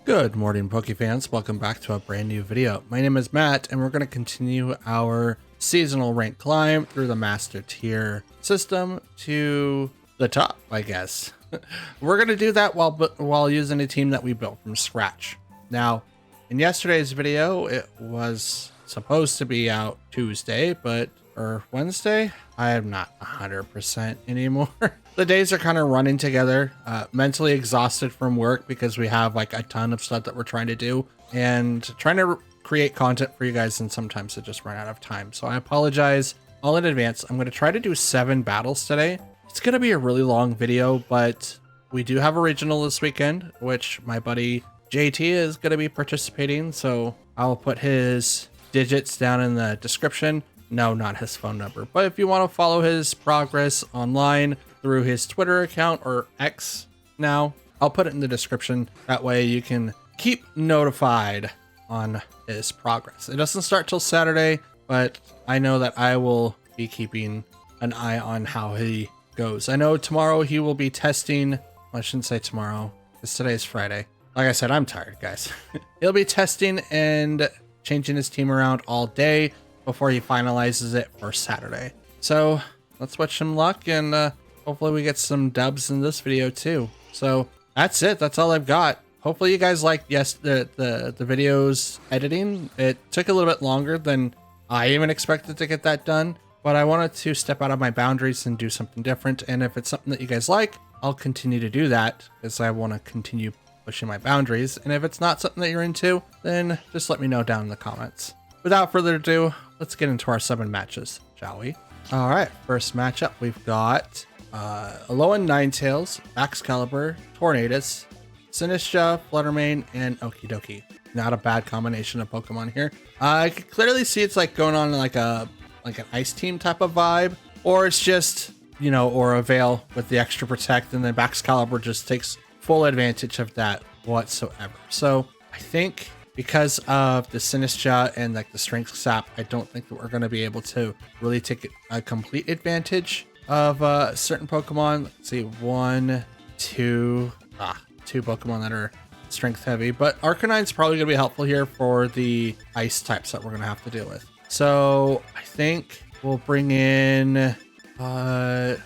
Good morning, Pokefans. Welcome back to a brand new video. My name is Matt, and we're going to continue our seasonal rank climb through the master tier system to the top, I guess. We're going to do that while using a team that we built from scratch. Now, in yesterday's video, it was supposed to be out Tuesday, or Wednesday? I am not 100% anymore. The days are kind of running together, mentally exhausted from work because we have like a ton of stuff that we're trying to do and trying to create content for you guys, and sometimes it just run out of time. So I apologize all in advance. I'm going to try to do 7 battles today. It's going to be a really long video, but we do have a regional this weekend, which my buddy JT is going to be participating. So I'll put his digits down in the description. No, not his phone number, but if you want to follow his progress online through his Twitter account, or X now, I'll put it in the description. That way you can keep notified on his progress. It doesn't start till Saturday, but I know that I will be keeping an eye on how he goes. I know tomorrow he will be testing. Well, I shouldn't say tomorrow, because today's Friday. Like I said, I'm tired, guys. He'll be testing and changing his team around all day before he finalizes it for Saturday. So let's wish him luck, and hopefully we get some dubs in this video too. So that's it. That's all I've got. Hopefully you guys liked the video's editing. It took a little bit longer than I even expected to get that done, but I wanted to step out of my boundaries and do something different. And if it's something that you guys like, I'll continue to do that, because I want to continue pushing my boundaries. And if it's not something that you're into, then just let me know down in the comments. Without further ado, let's get into our 7 matches, shall we? All right, first matchup, we've got Alolan Ninetales, Excalibur, Tornadus, Sinistcha, Fluttermane, and Okidoki. Not a bad combination of Pokemon here. I can clearly see it's like going on like an ice team type of vibe, or it's just, you know, Aura Veil with the extra protect, and then Excalibur just takes full advantage of that whatsoever. So I think because of the Sinistcha and like the Strength Sap, I don't think that we're going to be able to really take a complete advantage of certain Pokemon. Let's see, 2 Pokemon that are strength heavy, but Arcanine's probably going to be helpful here for the ice types that we're going to have to deal with. So I think we'll bring in, we got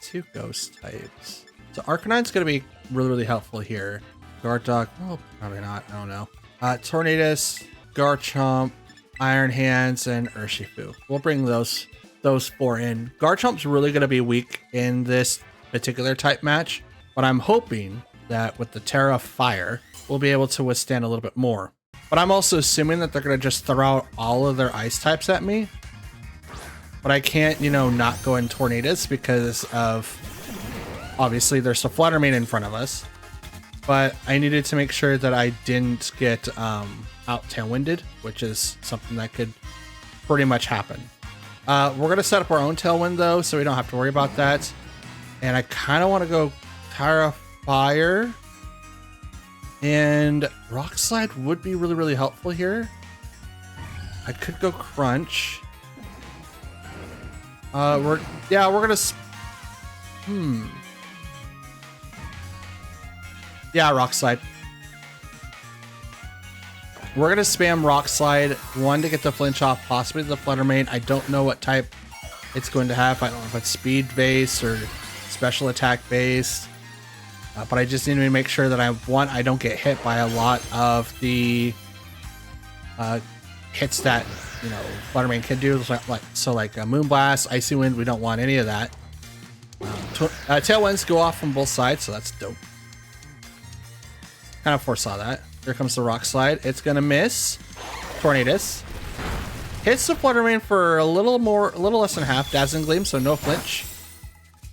2 ghost types. So Arcanine's going to be really helpful here. Guard Dog, well, probably not, I don't know. Tornadus, Garchomp, Iron Hands, and Urshifu. We'll bring those 4 in. Garchomp's really going to be weak in this particular type match, but I'm hoping that with the Terra Fire, we'll be able to withstand a little bit more. But I'm also assuming that they're going to just throw out all of their ice types at me. But I can't, you know, not go in Tornadus because of, obviously, there's a Fluttermane in front of us. But I needed to make sure that I didn't get out Tailwinded, which is something that could pretty much happen. We're going to set up our own Tailwind, though, so we don't have to worry about that. And I kind of want to go Terra Fire. And Rock Slide would be really helpful here. I could go Crunch. We're going to... Yeah, Rock Slide. We're going to spam Rock Slide, 1 to get the flinch off, possibly the Fluttermane. I don't know what type it's going to have. I don't know if it's speed based or special attack based. But I just need to make sure that I don't get hit by a lot of the hits that, you know, Fluttermane can do. So like Moonblast, Icy Wind, we don't want any of that. Tailwinds go off from both sides, so that's dope. Kind of foresaw that. Here comes the Rock Slide. It's gonna miss. Tornadus hits the Fluttermane for a little less than half. Dazzling Gleam, so no flinch.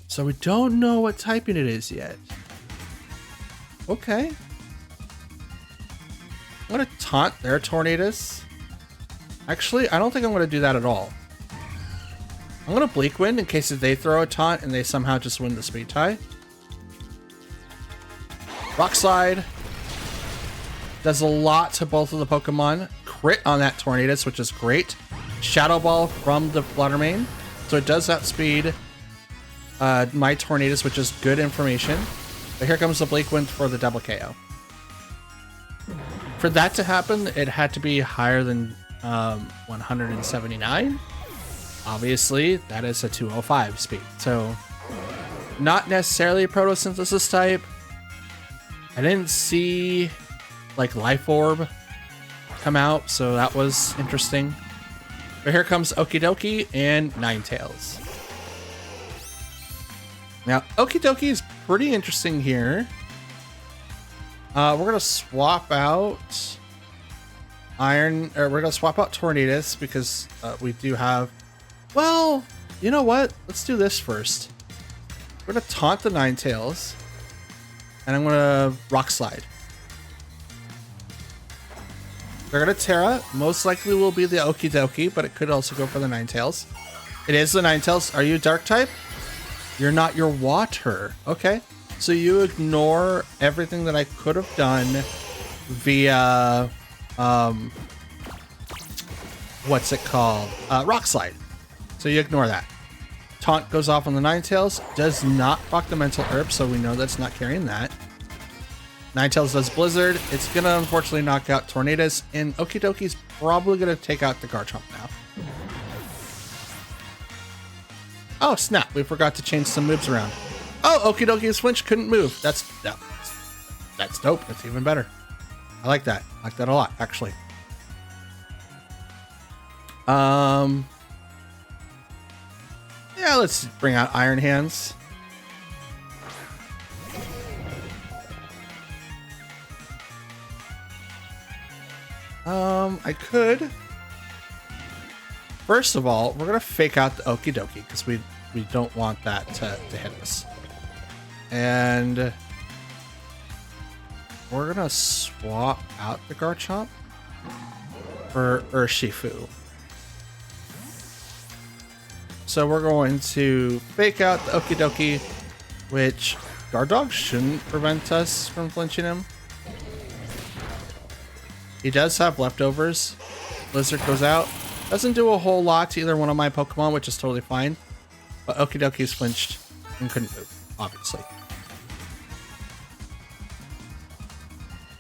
So we don't know what typing it is yet. Okay. I'm gonna taunt their Tornadus. Actually, I don't think I'm gonna do that at all. I'm gonna Bleak Wind in case they throw a taunt and they somehow just win the speed tie. Rock Slide does a lot to both of the Pokemon. Crit on that Tornadus, which is great. Shadow Ball from the Fluttermane, so it does outspeed my Tornadus, which is good information. But here comes the Bleak Wind for the double KO. For that to happen, it had to be higher than 179. Obviously, that is a 205 speed. So not necessarily a photosynthesis type. I didn't see like Life Orb come out, so that was interesting. But here comes Okidoki and Ninetales. Now, Okidoki is pretty interesting here. We're gonna swap out we're gonna swap out Tornadus because we do have. Well, you know what? Let's do this first. We're gonna taunt the Ninetales, and I'm gonna Rock Slide. They're gonna Terra. Most likely will be the Okidoki, but it could also go for the Ninetales. It is the Ninetales. Are you Dark type? You're not. Your water. Okay. So you ignore everything that I could have done via, what's it called? Rock Slide. So you ignore that. Taunt goes off on the Ninetales. Does not proc the Mental Herb, so we know that's not carrying that. Ninetales does Blizzard. It's going to unfortunately knock out Tornadus, and Okidoki's probably going to take out the Garchomp now. Oh, snap. We forgot to change some moves around. Oh, Okidoki's flinch couldn't move. That's dope. That's even better. I like that. I like that a lot, actually. Yeah, let's bring out Iron Hands. I could. First of all, we're gonna fake out the Okidoki because we don't want that to hit us. And we're gonna swap out the Garchomp for Urshifu. So we're going to fake out the Okidoki, which Guard Dog shouldn't prevent us from flinching him. He does have leftovers. Blizzard goes out. Doesn't do a whole lot to either one of my Pokemon, which is totally fine. But Okidoki's flinched and couldn't move, obviously.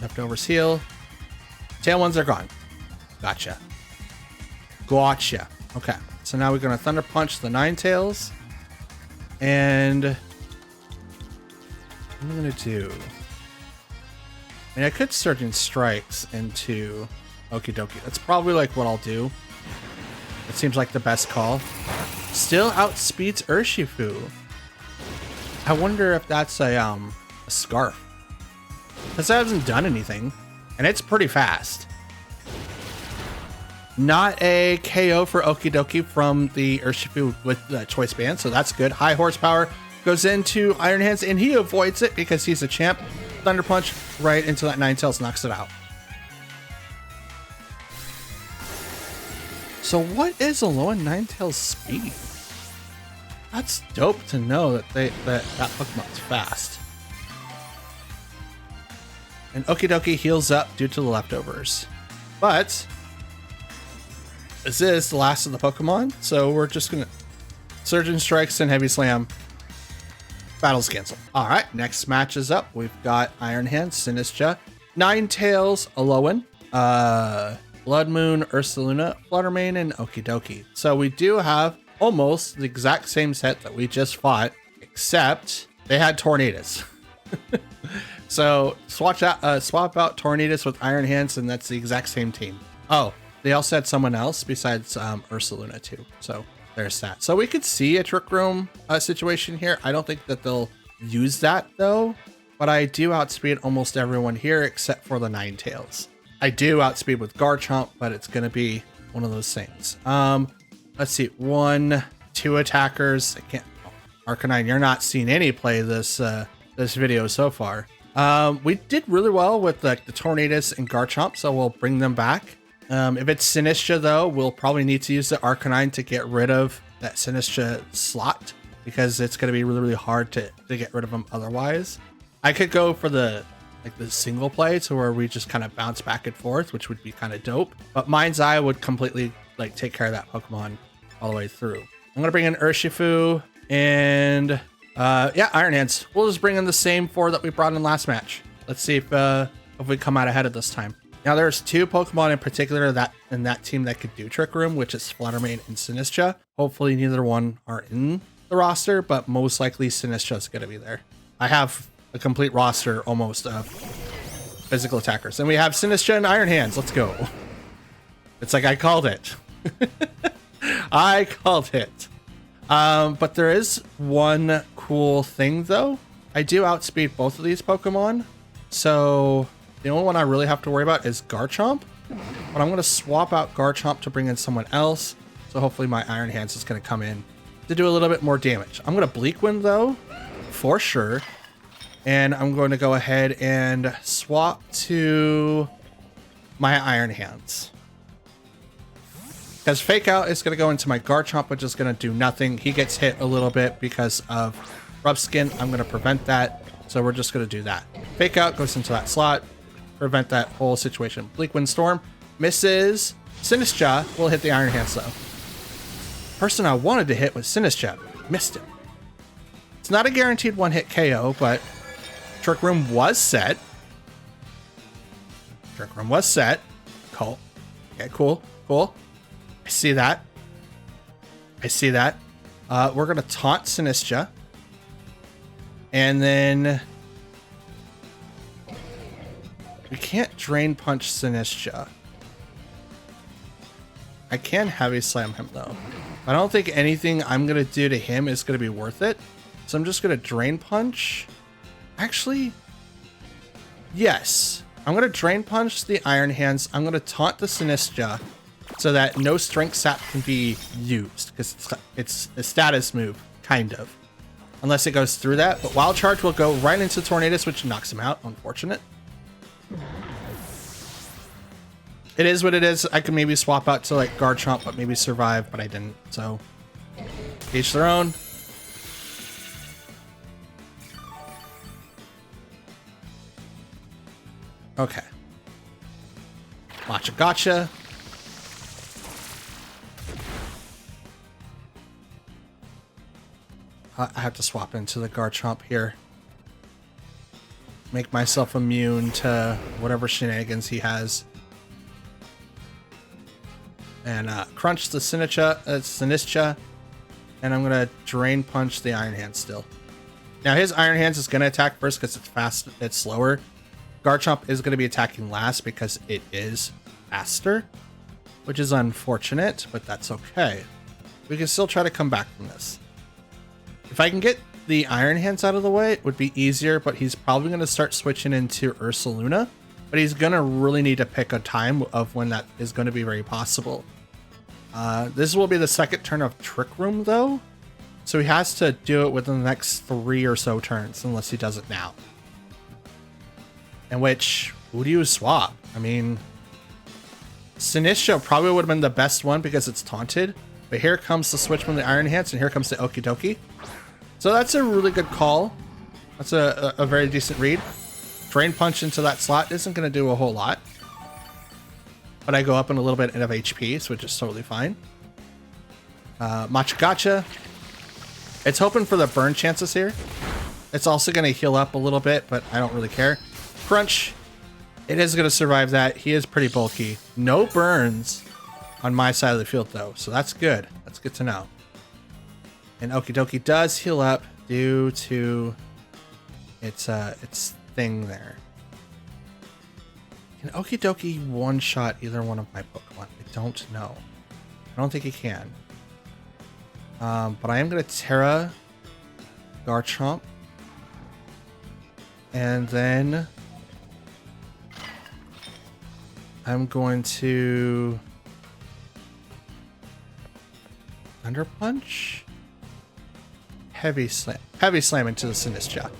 Leftovers heal. Tail ones are gone. Gotcha. Gotcha. Okay. So now we're going to Thunder Punch the Ninetales. And what am I going to do? I mean, I could Surging Strikes into Okidoki. That's probably like what I'll do. It seems like the best call. Still outspeeds Urshifu. I wonder if that's a Scarf. Because that hasn't done anything. And it's pretty fast. Not a KO for Okidoki from the Urshifu with the Choice Band, so that's good. High horsepower goes into Iron Hands, and he avoids it because he's a champ. Thunder Punch right into that Ninetales, knocks it out. So what is Alolan Ninetales speed? That's dope to know that that Pokemon's fast. And Okidoki heals up due to the leftovers. But this is the last of the Pokemon, so we're just gonna Surgeon Strikes and Heavy Slam. Battle's canceled. All right, next match is up. We've got Iron Hand, Sinistcha, Ninetales, Alolan, Blood Moon, Ursaluna, Fluttermane, and Okidoki. So we do have almost the exact same set that we just fought, except they had Tornadus. So swap out Tornadus with Iron Hands, and that's the exact same team. Oh, they also had someone else besides Ursaluna too. So there's that. So we could see a Trick Room situation here. I don't think that they'll use that though, but I do outspeed almost everyone here except for the Ninetales. I do outspeed with Garchomp, but it's going to be one of those things. Let's see. 1, 2 attackers. I can't. Arcanine, you're not seeing any play this video so far. We did really well with the Tornadus and Garchomp, so we'll bring them back. If it's Sinistcha though, we'll probably need to use the Arcanine to get rid of that Sinistcha slot because it's going to be really, really hard to get rid of them otherwise. I could go for the single play to where we just kind of bounce back and forth, which would be kind of dope. But Mind's Eye would completely take care of that Pokemon all the way through. I'm going to bring in Urshifu and yeah, Iron Hands. We'll just bring in the same 4 that we brought in last match. Let's see if we come out ahead of this time. Now there's two Pokemon in particular that in that team that could do Trick Room, which is Fluttermane and Sinistcha. Hopefully neither one are in the roster, but most likely Sinistcha is going to be there. I have a complete roster almost of physical attackers. And we have Sinistcha and Iron Hands. Let's go. It's like I called it. I called it. But there is one cool thing though. I do outspeed both of these Pokemon. So the only one I really have to worry about is Garchomp. But I'm going to swap out Garchomp to bring in someone else. So hopefully my Iron Hands is going to come in to do a little bit more damage. I'm going to Bleak Wind though, for sure. And I'm going to go ahead and swap to my Iron Hands. Because Fake Out is going to go into my Garchomp, which is going to do nothing. He gets hit a little bit because of Rough Skin. I'm going to prevent that. So we're just going to do that. Fake Out goes into that slot. Prevent that whole situation. Bleak Wind Storm misses. Sinistcha will hit the Iron Hands though. Person I wanted to hit was Sinistcha. Missed him. It's not a guaranteed one-hit KO, but Trick Room was set. Trick Room was set. Cool. Okay, cool. Cool. I see that. I see that. We're going to taunt Sinistcha. And then we can't Drain Punch Sinistcha. I can Heavy Slam him though. I don't think anything I'm going to do to him is going to be worth it. So I'm just going to Drain Punch. Actually, yes. I'm going to Drain Punch the Iron Hands. I'm going to taunt the Sinistcha so that no Strength Sap can be used because it's a status move, kind of. Unless it goes through that. But Wild Charge will go right into Tornadus, which knocks him out. Unfortunate. It is what it is. I could maybe swap out to like Garchomp, but maybe survive, but I didn't. So, each their own. Okay. Matcha Gotcha. I have to swap into the Garchomp here. Make myself immune to whatever shenanigans he has. And crunch the Sinistcha. And I'm going to Drain Punch the Iron Hands still. Now his Iron Hands is going to attack first because it's fast, it's slower. Garchomp is going to be attacking last because it is faster, which is unfortunate, but that's okay. We can still try to come back from this. If I can get the Iron Hands out of the way, it would be easier, but he's probably going to start switching into Ursaluna, but he's going to really need to pick a time of when that is going to be very possible. This will be the second turn of Trick Room though, so he has to do it within the next 3 or so turns, unless he does it now. In which, who do you swap? I mean, Sinistcha probably would have been the best one because it's taunted, but here comes the switch from the Iron Hands, and here comes the Okie Dokie. So that's a really good call. That's a very decent read. Drain Punch into that slot isn't going to do a whole lot. But I go up in a little bit of HP, so which is totally fine. Matcha Gotcha. It's hoping for the burn chances here. It's also going to heal up a little bit, but I don't really care. Crunch. It is going to survive that. He is pretty bulky. No burns on my side of the field, though, so that's good. That's good to know. And Okie Dokie does heal up due to its thing there. Can Okie Dokie one-shot either one of my Pokemon? I don't know. I don't think he can. But I am going to Terra Garchomp. And then I'm going to Thunder Punch. Heavy Slam into the Sinistcha.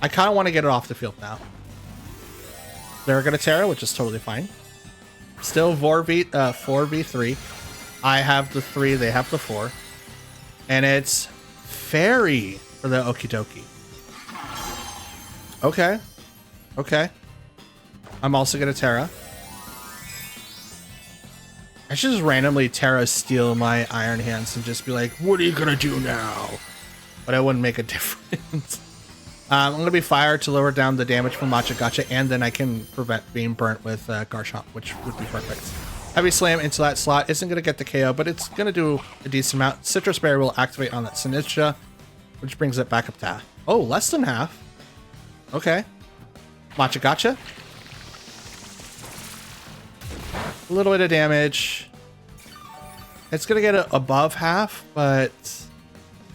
I kind of want to get it off the field now. They're going to Terra, which is totally fine. Still 4v3. I have the 3, they have the 4. And it's Fairy for the Okie Dokie. Okay. Okay. I'm also going to Terra. I should just randomly Terra steal my Iron Hands and just be like, what are you going to do now? But it wouldn't make a difference. I'm going to be Fire to lower down the damage from Machagacha, and then I can prevent being burnt with Garchomp, which would be perfect. Heavy Slam into that slot isn't going to get the KO, but it's going to do a decent amount. Citrus Berry will activate on that Sinistcha, which brings it back up to half. Oh, less than half. Okay. Machagacha. A little bit of damage. It's going to get it above half, but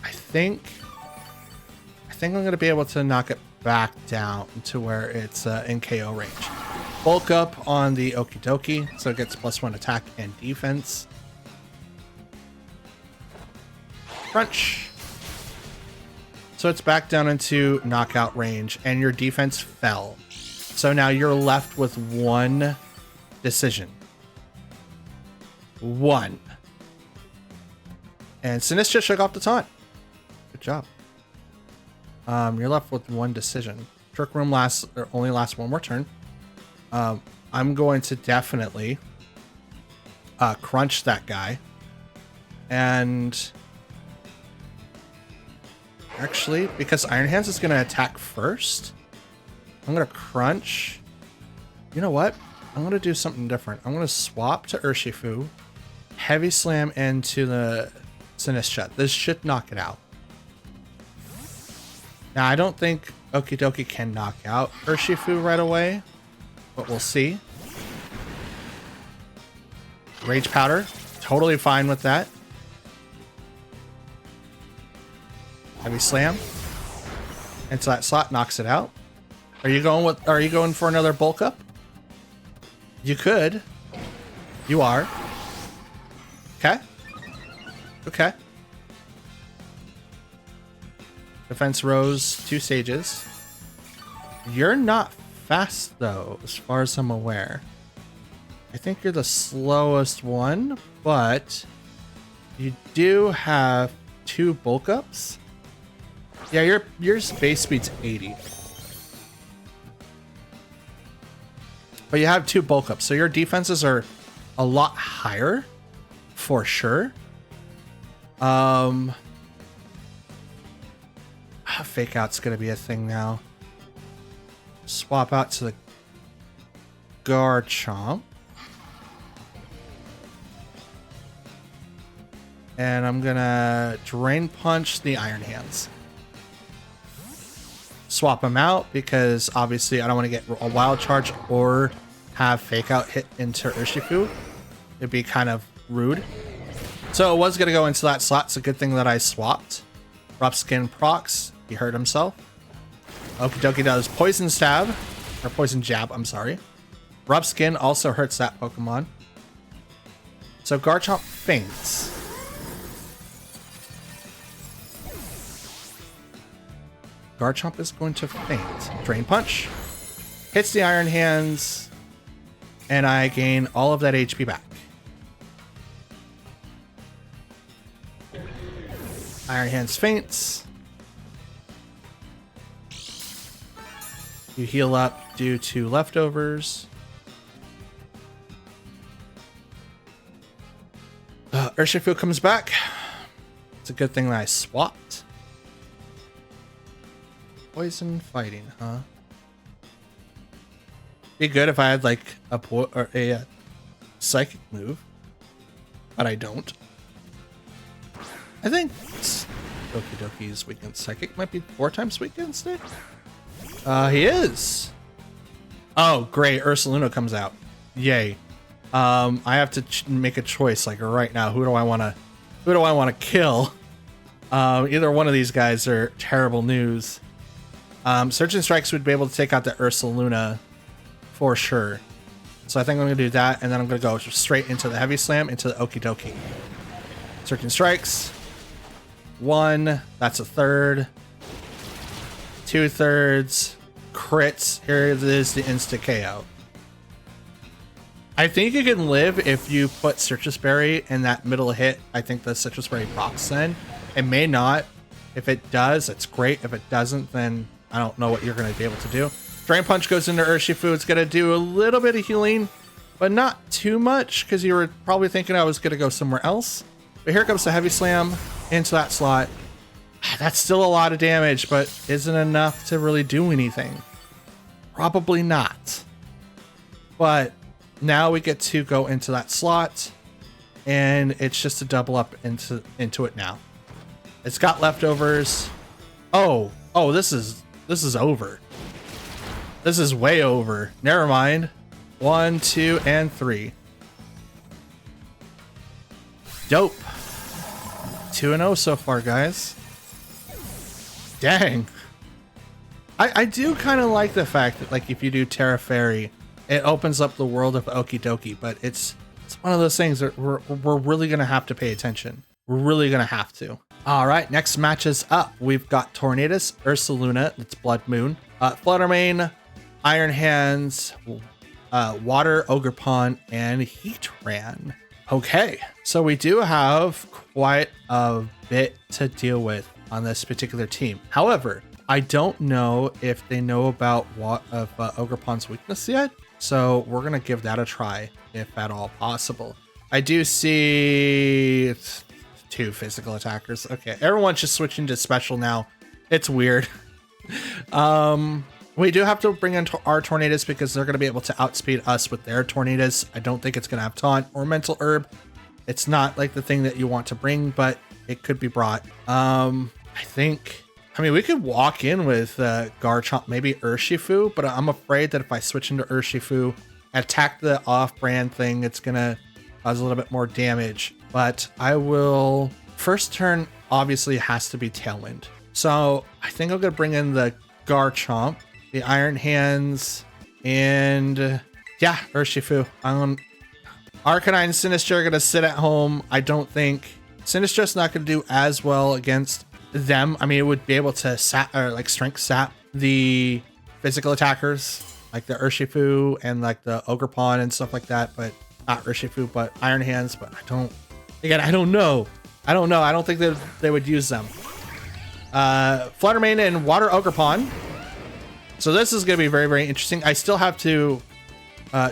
I think I'm going to be able to knock it back down to where it's in KO range. Bulk up on the Okie Dokie, so it gets +1 attack and defense. Crunch. So it's back down into knockout range, and your defense fell. So now you're left with one decision. One. And Sinistcha shook off the taunt. Good job. You're left with one decision. Trick Room only lasts one more turn. I'm going to definitely crunch that guy. And actually, because Iron Hands is going to attack first, I'm going to crunch. You know what? I'm going to do something different. I'm going to swap to Urshifu, Heavy Slam into the Sinistcha. This should knock it out. Now, I don't think Okie Dokie can knock out Urshifu right away, but we'll see. Rage Powder, totally fine with that. Heavy Slam into that slot, knocks it out. Are you going for another bulk up? You could. You are. Okay. Okay. Defense rose 2 stages. You're not fast though, as far as I'm aware. I think you're the slowest one, but you do have 2 bulk ups. Yeah, your base speed's 80. But you have 2 bulk ups, so your defenses are a lot higher, for sure. Fake out's gonna be a thing now. Swap out to the Garchomp. And I'm gonna Drain Punch the Iron Hands. Swap them out because obviously I don't want to get a Wild Charge or have Fake Out hit into Urshifu. It'd be kind of rude. So it was going to go into that slot. It's a good thing that I swapped. Rough Skin procs. He hurt himself. Okie Dokie does Poison Stab. Or Poison Jab, I'm sorry. Rough Skin also hurts that Pokemon. So Garchomp faints. Garchomp is going to faint. Drain Punch. Hits the Iron Hands. And I gain all of that HP back. Iron Hands faints. You heal up due to leftovers. Urshifu comes back. It's a good thing that I swapped. Poison fighting, huh? Be good if I had like a psychic move, but I don't. I think Okie Dokie's weak against psychic might be 4 times weak against it. He is. Oh, great! Ursaluna comes out. Yay! I have to make a choice like right now. Who do I want to kill? Either one of these guys are terrible news. Surgeon Strikes would be able to take out the Ursaluna for sure. So I think I'm going to do that, and then I'm going to go straight into the Heavy Slam, into the Okie Dokie. Surgeon Strikes. 1. That's a third. 2/3. Crits. Here it is, the insta KO. I think you can live if you put Citrus Berry in that middle hit. I think the Citrus Berry procs then. It may not. If it does, it's great. If it doesn't, then I don't know what you're going to be able to do. Drain Punch goes into Urshifu. It's going to do a little bit of healing, but not too much because you were probably thinking I was going to go somewhere else. But here comes the Heavy Slam into that slot. That's still a lot of damage, but isn't enough to really do anything. Probably not. But now we get to go into that slot, and it's just to double up into it now. It's got leftovers. Oh, this is over. This is way over. Never mind. 1, 2, and 3. Dope. 2-0 so far, guys. Dang. I do kind of like the fact that, like, if you do Terra Fairy, it opens up the world of Okie Dokie, but it's one of those things that we're really going to have to pay attention. We're really going to have to. All right, next match is up. We've got Tornadus, Ursaluna, that's Blood Moon, Fluttermane, Iron Hands, Water, Ogerpon, and Heatran. Okay, so we do have quite a bit to deal with on this particular team. However, I don't know if they know about Ogerpon's weakness yet, so we're gonna give that a try if at all possible. I do see 2 physical attackers. Okay, everyone's just switching to special now. It's weird. We do have to bring in our Tornadus because they're going to be able to outspeed us with their Tornadus. I don't think it's going to have Taunt or Mental Herb. It's not like the thing that you want to bring, but it could be brought. I mean, we could walk in with Garchomp, maybe Urshifu, but I'm afraid that if I switch into Urshifu, attack the off-brand thing, it's going to cause a little bit more damage. But I will... First turn obviously has to be Tailwind. So I think I'm going to bring in the Garchomp, the Iron Hands, and yeah, Urshifu. Arcanine Sinistcha are going to sit at home. I don't think Sinistra's not going to do as well against them. I mean, it would be able to strength sap the physical attackers like the Urshifu and like the Ogerpon and stuff like that, but not Urshifu, but Iron Hands. But I don't know. I don't think that they would use them. Fluttermane and Water Ogerpon. So this is going to be very, very interesting. I still have to...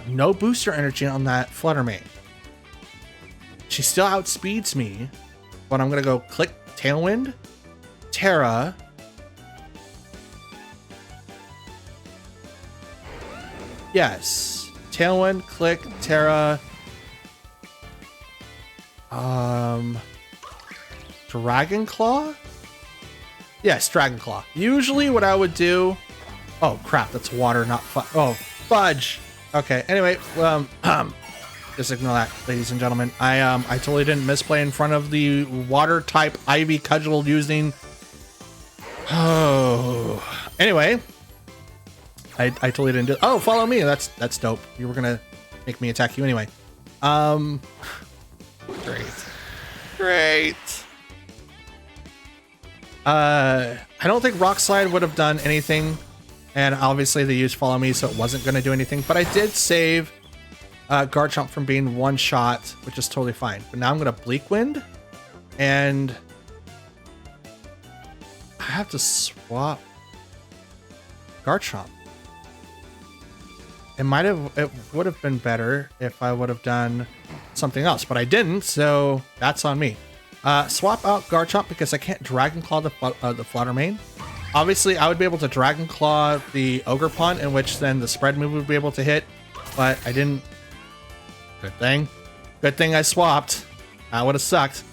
no booster energy on that Fluttermane. She still outspeeds me. But I'm going to go click Tailwind. Terra. Yes. Tailwind, click, Terra. Dragon Claw? Yes, Dragon Claw. Usually what I would do... Oh, crap. That's water, not fudge. Okay. Anyway, just ignore that, ladies and gentlemen. I totally didn't misplay in front of the water type Ivy Cudgel using... Oh. Anyway. I totally didn't do... Oh, follow me. That's dope. You were going to make me attack you anyway. Great. I don't think Rock Slide would have done anything. And obviously they used Follow Me, so it wasn't going to do anything. But I did save Garchomp from being one shot, which is totally fine. But now I'm going to Bleak Wind. And I have to swap Garchomp. It would have been better if I would have done something else. But I didn't, so that's on me. Swap out Garchomp because I can't Dragon Claw the Fluttermane. Obviously, I would be able to Dragon Claw the Ogerpon, in which then the spread move would be able to hit, but I didn't. Good thing I swapped. That would have sucked.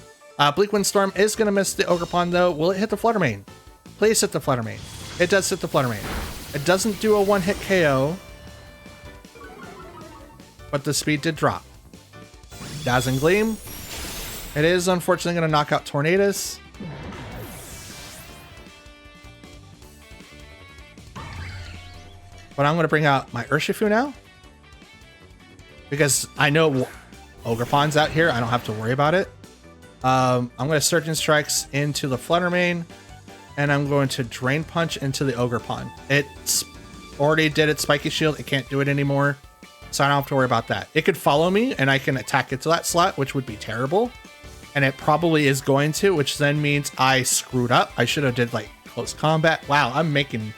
Bleak Wind Storm is going to miss the Ogerpon, though. Will it hit the Fluttermane? Please hit the Fluttermane. It does hit the Fluttermane. It doesn't do a one-hit KO, but the speed did drop. Dazzling Gleam. It is unfortunately going to knock out Tornadus. But I'm going to bring out my Urshifu now. Because I know Ogerpon's out here. I don't have to worry about it. I'm going to Surgeon Strikes into the Fluttermane. And I'm going to Drain Punch into the Ogerpon. It's already did its Spiky Shield. It can't do it anymore. So I don't have to worry about that. It could follow me and I can attack it to that slot, which would be terrible. And it probably is going to, which then means I screwed up. I should have did like close combat. Wow, I'm making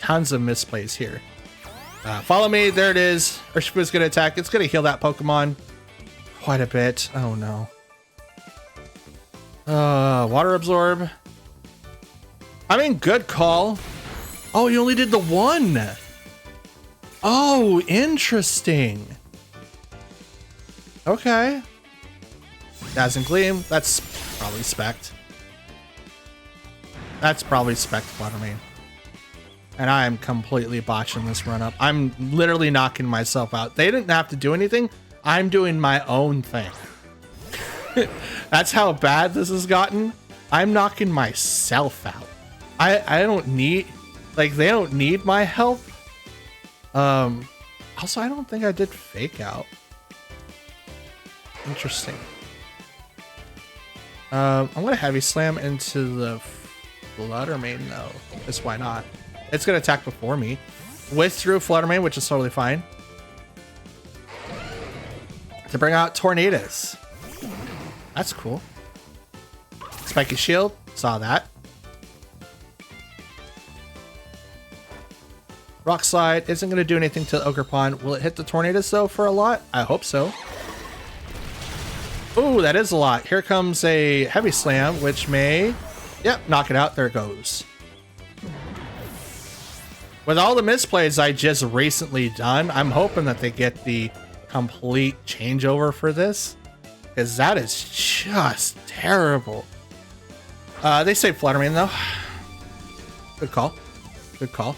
tons of misplays here. Follow me. There it is. Urshifu is going to attack. It's going to heal that Pokemon quite a bit. Oh no. Water Absorb. I mean, good call. Oh, you only did the one. Oh, interesting. Okay. Dazzling Gleam. That's probably Spect. That's probably Spect Fluttermane. And I am completely botching this run up. I'm literally knocking myself out. They didn't have to do anything. I'm doing my own thing. That's how bad this has gotten. I'm knocking myself out. I don't need, like, they don't need my help. Also, I don't think I did Fake Out. Interesting. I'm gonna Heavy Slam into the Fluttermane though, because why not? It's gonna attack before me. Withdrew Fluttermane, which is totally fine. To bring out Tornadus. That's cool. Spiky Shield, saw that. Rock Slide isn't going to do anything to Ogerpon. Will it hit the Tornadus though for a lot? I hope so. Ooh, that is a lot. Here comes a Heavy Slam, which may, yep, knock it out. There it goes. With all the misplays I just recently done, I'm hoping that they get the complete changeover for this, because that is just terrible. They say Fluttermane though. Good call. Good call.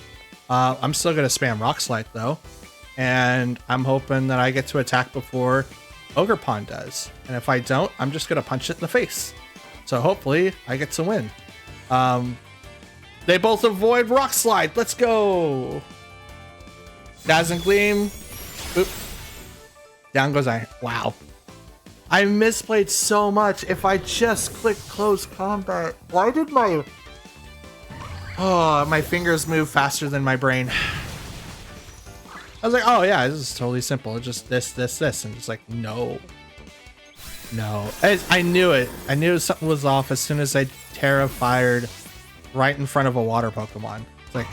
I'm still gonna spam Rock Slide though, and I'm hoping that I get to attack before Ogerpon does. And if I don't, I'm just gonna punch it in the face. So hopefully I get to win. They both avoid Rock Slide. Let's go. Dazzling Gleam. Oop. Down goes I. Wow. I misplayed so much. If I just clicked close combat, why did my fingers move faster than my brain? I was like, oh yeah, this is totally simple. It's just this, and it's like, no. I knew it. I knew something was off as soon as I Terra fired right in front of a water Pokemon. It's like,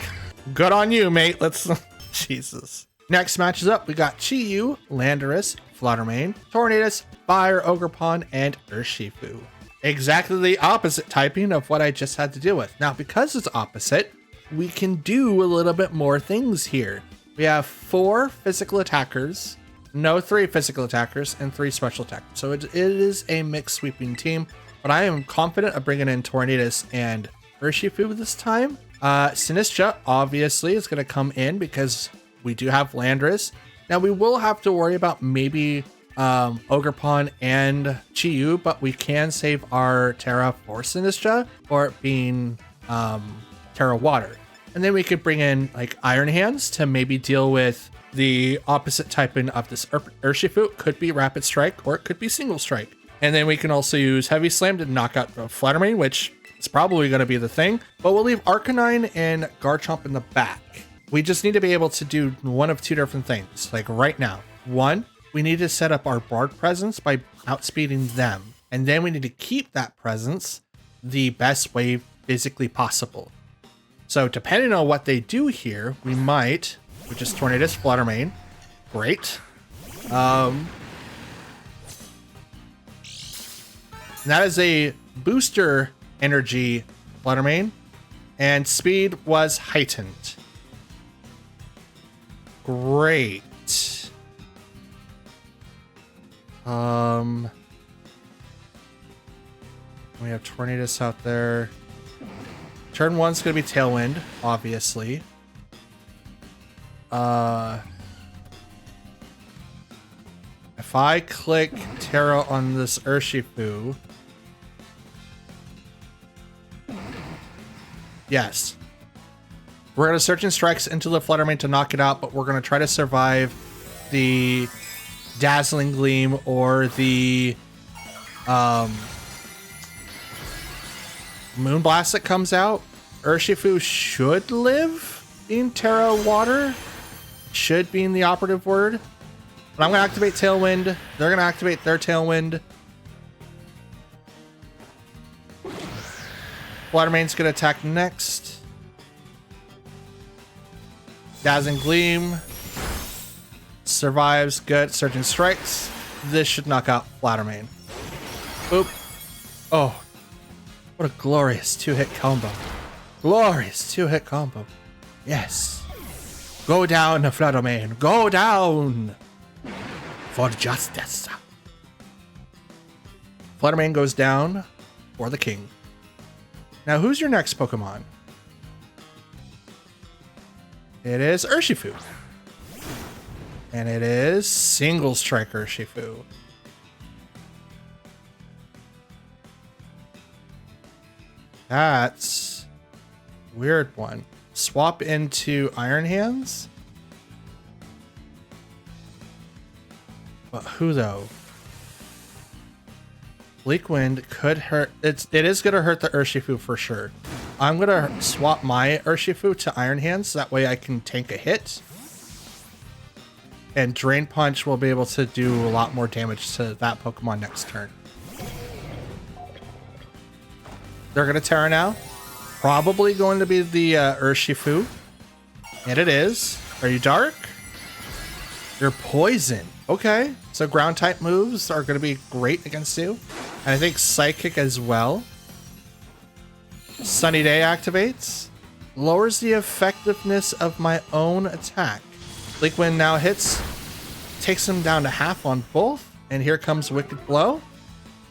good on you, mate. Let's, Jesus. Next matches up, we got Chi-Yu, Landorus, Fluttermane, Tornadus, Fire, Ogerpon, and Urshifu. Exactly the opposite typing of what I just had to deal with. Now, because it's opposite, we can do a little bit more things here. We have 4 physical attackers, no 3 physical attackers, and 3 special attackers. So it is a mixed sweeping team, but I am confident of bringing in Tornadus and Urshifu this time. Sinistcha obviously is going to come in because we do have Landorus. Now we will have to worry about maybe Ogerpon and Chi-Yu, but we can save our Terra for Sinistcha, or it being Terra Water. And then we could bring in like Iron Hands to maybe deal with the opposite typing of this Urshifu. It could be Rapid Strike, or it could be Single Strike. And then we can also use Heavy Slam to knock out the Fluttermane, which is probably going to be the thing. But we'll leave Arcanine and Garchomp in the back. We just need to be able to do one of 2 different things, like right now. 1, we need to set up our Bard presence by outspeeding them. And then we need to keep that presence the best way physically possible. So depending on what they do here, we might, which is Tornadus, Fluttermane. Great. That is a booster energy Fluttermane, and speed was heightened. Great. We have Tornadus out there. Turn 1's gonna be Tailwind, obviously. If I click Terra on this Urshifu, yes. We're going to Searching Strikes into the Fluttermane to knock it out, but we're going to try to survive the Dazzling Gleam or the Moonblast that comes out. Urshifu should live in Terra Water. Should be in the operative word. But I'm going to activate Tailwind. They're going to activate their Tailwind. Fluttermane's going to attack next. Dazzling Gleam survives. Good. Searching Strikes. This should knock out Fluttermane. Boop. Oh, what a glorious 2-hit combo. Glorious 2-hit combo. Yes. Go down, Fluttermane. Go down. For justice. Fluttermane goes down for the king. Now, who's your next Pokemon? It is Urshifu. And it is Single Strike Urshifu. That's a weird one. Swap into Iron Hands? But who though? Bleak Wind could hurt. It is going to hurt the Urshifu for sure. I'm going to swap my Urshifu to Iron Hands. That way I can tank a hit. And Drain Punch will be able to do a lot more damage to that Pokemon next turn. They're going to Terra now. Probably going to be the Urshifu. And it is. Are you dark? You're poison. Okay. So ground type moves are going to be great against you. And I think Psychic as well. Sunny Day activates. Lowers the effectiveness of my own attack. Bleak Wind now hits. Takes him down to half on both. And here comes Wicked Blow.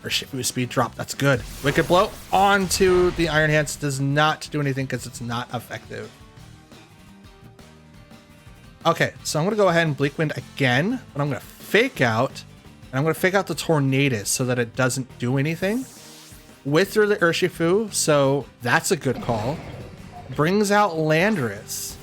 Urshifu speed drop. That's good. Wicked Blow onto the Iron Hands does not do anything because it's not effective. Okay, so I'm going to go ahead and Bleak Wind again, but I'm going to fake out, and I'm going to fake out the Tornadus so that it doesn't do anything. Withdraw the Urshifu, so that's a good call. Brings out Landorus.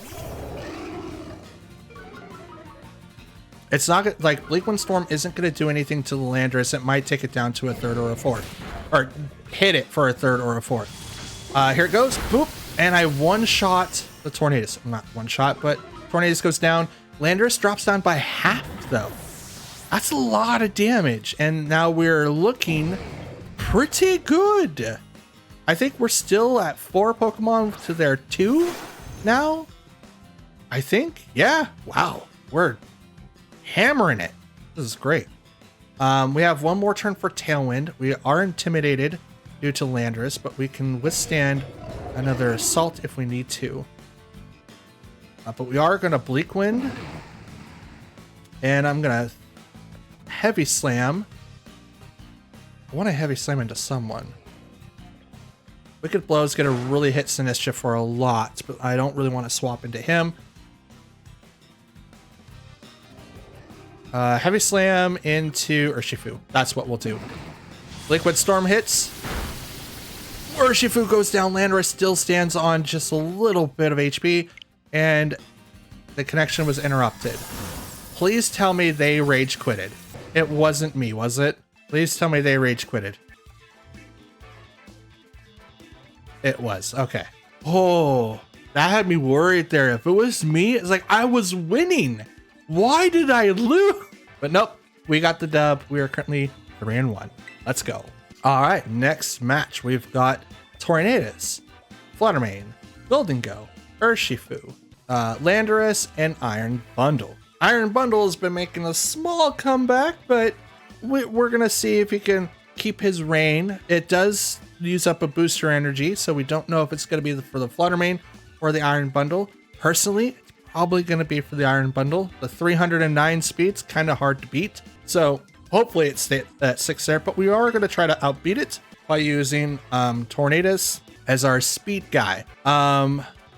It's not good, like Bleak Wind Storm isn't going to do anything to the Landorus. It might take it down to a third or a fourth, or hit it for a third or a fourth. Here it goes. Boop. And I one-shot the Tornadus. Not one-shot, but Tornadus goes down. Landorus drops down by half, though. That's a lot of damage. And now we're looking pretty good. I think we're still at 4 Pokemon to their 2 now. I think. Yeah. Wow. We're hammering it. This is great. We have one more turn for Tailwind. We are intimidated due to Landorus, but we can withstand another assault if we need to. But we are going to Bleak Wind. And I'm going to Heavy Slam. I want to Heavy Slam into someone. Wicked Blow is going to really hit Sinistcha for a lot, but I don't really want to swap into him. Heavy Slam into Urshifu. That's what we'll do. Liquid Storm hits. Urshifu goes down. Landorus still stands on just a little bit of HP. And the connection was interrupted. Please tell me they rage quitted. It wasn't me, was it? Please tell me they rage quitted. It was. Okay. Oh, that had me worried there. If it was me, it's like I was winning. Why did I lose? But nope, we got the dub. We are currently 3-1. Let's go. All right, next match. We've got Tornadus, Fluttermane, Goldengo, Urshifu, Landorus, and Iron Bundle. Iron Bundle has been making a small comeback, but we're going to see if he can keep his reign. It does use up a booster energy, so we don't know if it's going to be for the Fluttermane or the Iron Bundle. Personally, it's probably going to be for the Iron Bundle. The 309 speed's kind of hard to beat, so hopefully it stays at 6 there, but we are going to try to outbeat it by using Tornadus as our speed guy.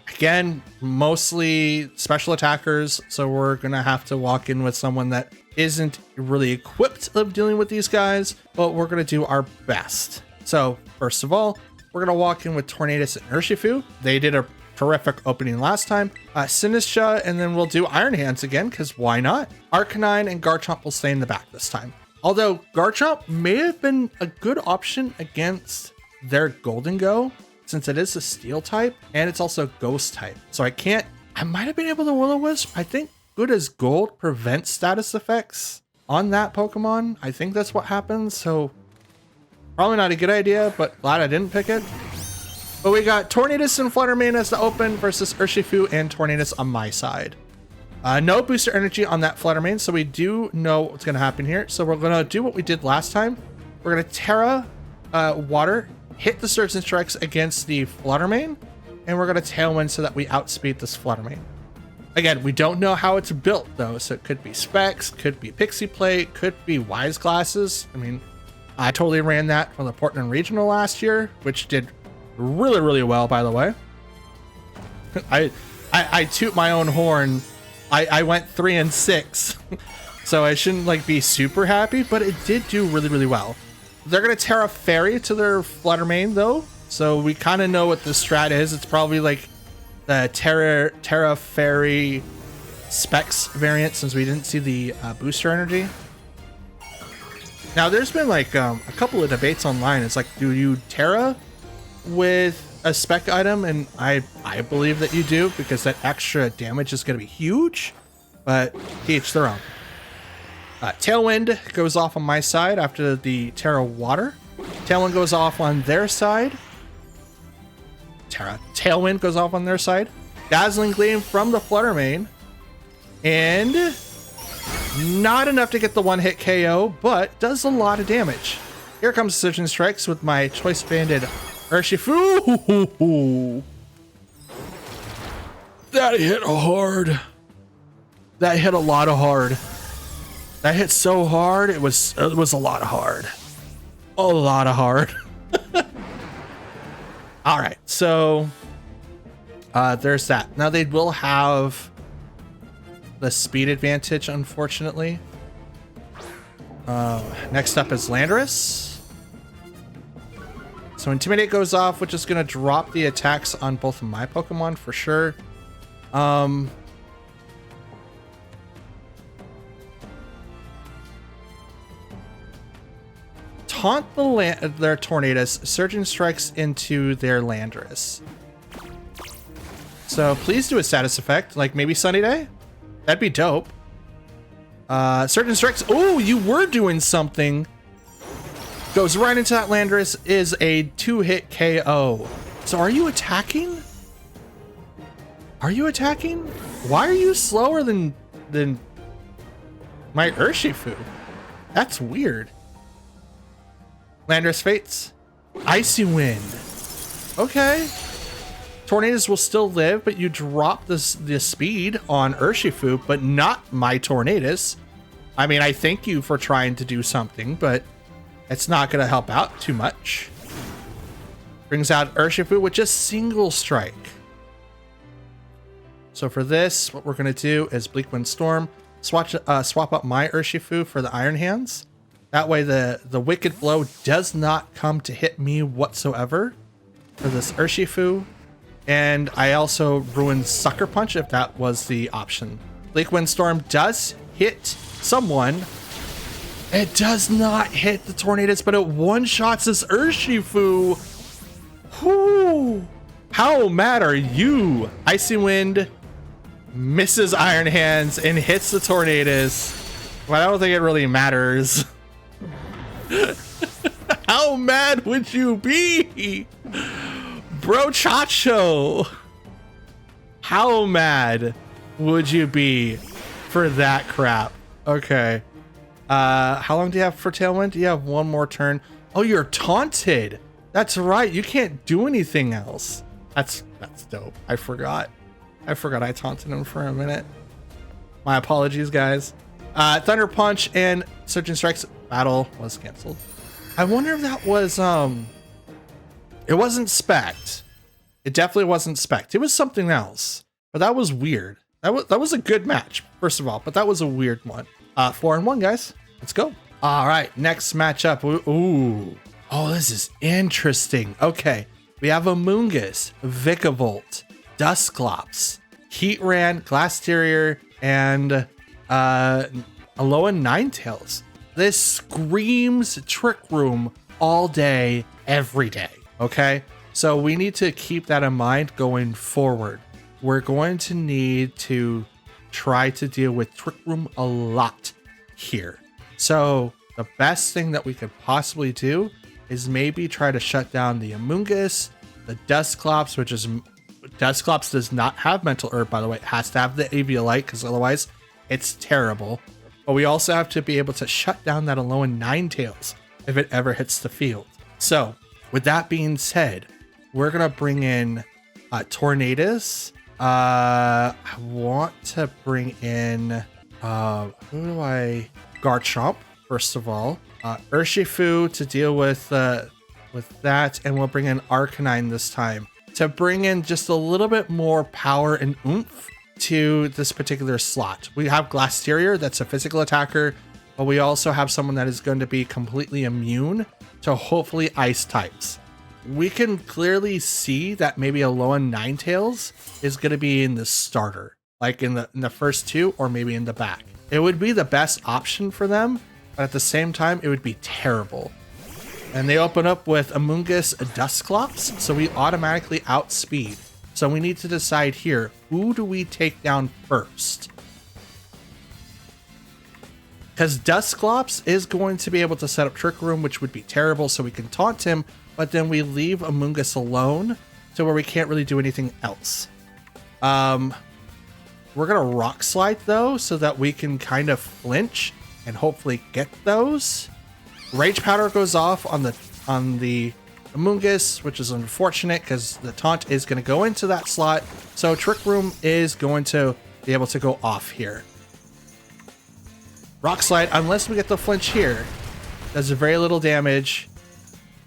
Again, mostly special attackers, so we're going to have to walk in with someone that isn't really equipped of dealing with these guys, but we're going to do our best. So first of all, we're going to walk in with Tornadus and Urshifu. They did a terrific opening last time. Sinistcha, and then we'll do Iron Hands again, because why not? Arcanine and Garchomp will stay in the back this time. Although Garchomp may have been a good option against their Goldengo, since it is a Steel type, and it's also Ghost type. So I might have been able to Will-O-Wisp. I think Good as Gold prevents status effects on that Pokemon. I think that's what happens, so probably not a good idea, but glad I didn't pick it. But we got Tornadus and Fluttermane as the open versus Urshifu and Tornadus on my side. No booster energy on that Fluttermane, so we do know what's going to happen here. So we're going to do what we did last time. We're going to Terra Water, hit the Surge and Strikes against the Fluttermane, and we're going to Tailwind so that we outspeed this Fluttermane. Again, we don't know how it's built though, so it could be Specs, could be Pixie Plate, could be Wise Glasses. I mean, I totally ran that from the Portland Regional last year, which did really, really well, by the way. I toot my own horn. I went 3-6, so I shouldn't like be super happy, but it did do really, really well. They're gonna Terra Fairy to their Fluttermane though, so we kind of know what the strat is. It's probably like the Terra Fairy Specs variant, since we didn't see the booster energy. Now there's been like a couple of debates online. It's like, do you Terra with a spec item? And I believe that you do, because that extra damage is going to be huge, but to each their own. Tailwind goes off on my side after the Terra Water. Tailwind goes off on their side. Tailwind goes off on their side. Dazzling Gleam from the Fluttermane. And not enough to get the one-hit KO, but does a lot of damage. Here comes Surgeon Strikes with my Choice Banded Urshifu. That hit hard. That hit a lot of hard. That hit so hard, it was a lot of hard. A lot of hard. All right, so there's that. Now they will have the speed advantage, unfortunately. Next up is Landorus. So Intimidate goes off, which is going to drop the attacks on both of my Pokemon for sure. Taunt their Tornadus. Surgeon Strikes into their Landorus. So please do a status effect, like maybe Sunny Day. That'd be dope. Surgeon Strikes. Oh, you were doing something. Goes right into that Landorus, is a 2-hit KO. So are you attacking? Are you attacking? Why are you slower than my Urshifu? That's weird. Landorus Fates. Icy Wind. Okay. Tornadus will still live, but you drop the speed on Urshifu, but not my Tornadus. I mean, I thank you for trying to do something, but it's not going to help out too much. Brings out Urshifu with just single strike. So for this, what we're going to do is Bleak Wind Storm, swap up my Urshifu for the Iron Hands. That way the Wicked Blow does not come to hit me whatsoever for this Urshifu. And I also ruined Sucker Punch if that was the option. Bleak Wind Storm does hit someone. It does not hit the Tornadus, but it one-shots this Urshifu. Whoo! How mad are you? Icy Wind misses Iron Hands and hits the Tornadus. But I don't think it really matters. How mad would you be? Bro Chacho. How mad would you be for that crap? Okay. How long do you have for Tailwind? You have one more turn. Oh, you're taunted. That's right. You can't do anything else. That's dope. I forgot I taunted him for a minute. My apologies, guys. Thunder Punch and Surgeon Strikes battle was canceled. I wonder if that was it wasn't spec'd. It definitely wasn't spec'd. It was something else. But that was weird. That was a good match, first of all, but that was a weird one. 4-1, guys. Let's go. All right, next matchup. Ooh. Oh, this is interesting. Okay, we have Amoonguss, Vikavolt, Dusclops, Heatran, Glastrier, and Alolan Ninetales. This screams Trick Room all day, every day. Okay, so we need to keep that in mind going forward. We're going to need to try to deal with Trick Room a lot here. So the best thing that we could possibly do is maybe try to shut down the Amoonguss, the Dusclops, which is Dusclops does not have Mental Herb, by the way. It has to have the Aviolite because otherwise it's terrible. But we also have to be able to shut down that Alolan Ninetales if it ever hits the field. So with that being said, we're gonna bring in Tornadus. I want to bring in who do I? Garchomp, first of all. Urshifu to deal with that, and we'll bring in Arcanine this time to bring in just a little bit more power and oomph to this particular slot. We have Glastrier, that's a physical attacker, but we also have someone that is going to be completely immune to hopefully ice types. We can clearly see that maybe a Alolan Ninetales is going to be in the starter, like in the first two, or maybe in the back. It would be the best option for them, but at the same time, it would be terrible. And they open up with Amoonguss Dusclops, so we automatically outspeed. So we need to decide here, who do we take down first? Because Dusclops is going to be able to set up Trick Room, which would be terrible, so we can taunt him, but then we leave Amoonguss alone to where we can't really do anything else. We're going to Rock Slide, though, so that we can kind of flinch and hopefully get those. Rage Powder goes off on the Amoonguss, which is unfortunate because the taunt is going to go into that slot. So Trick Room is going to be able to go off here. Rock Slide, unless we get the flinch here, does very little damage.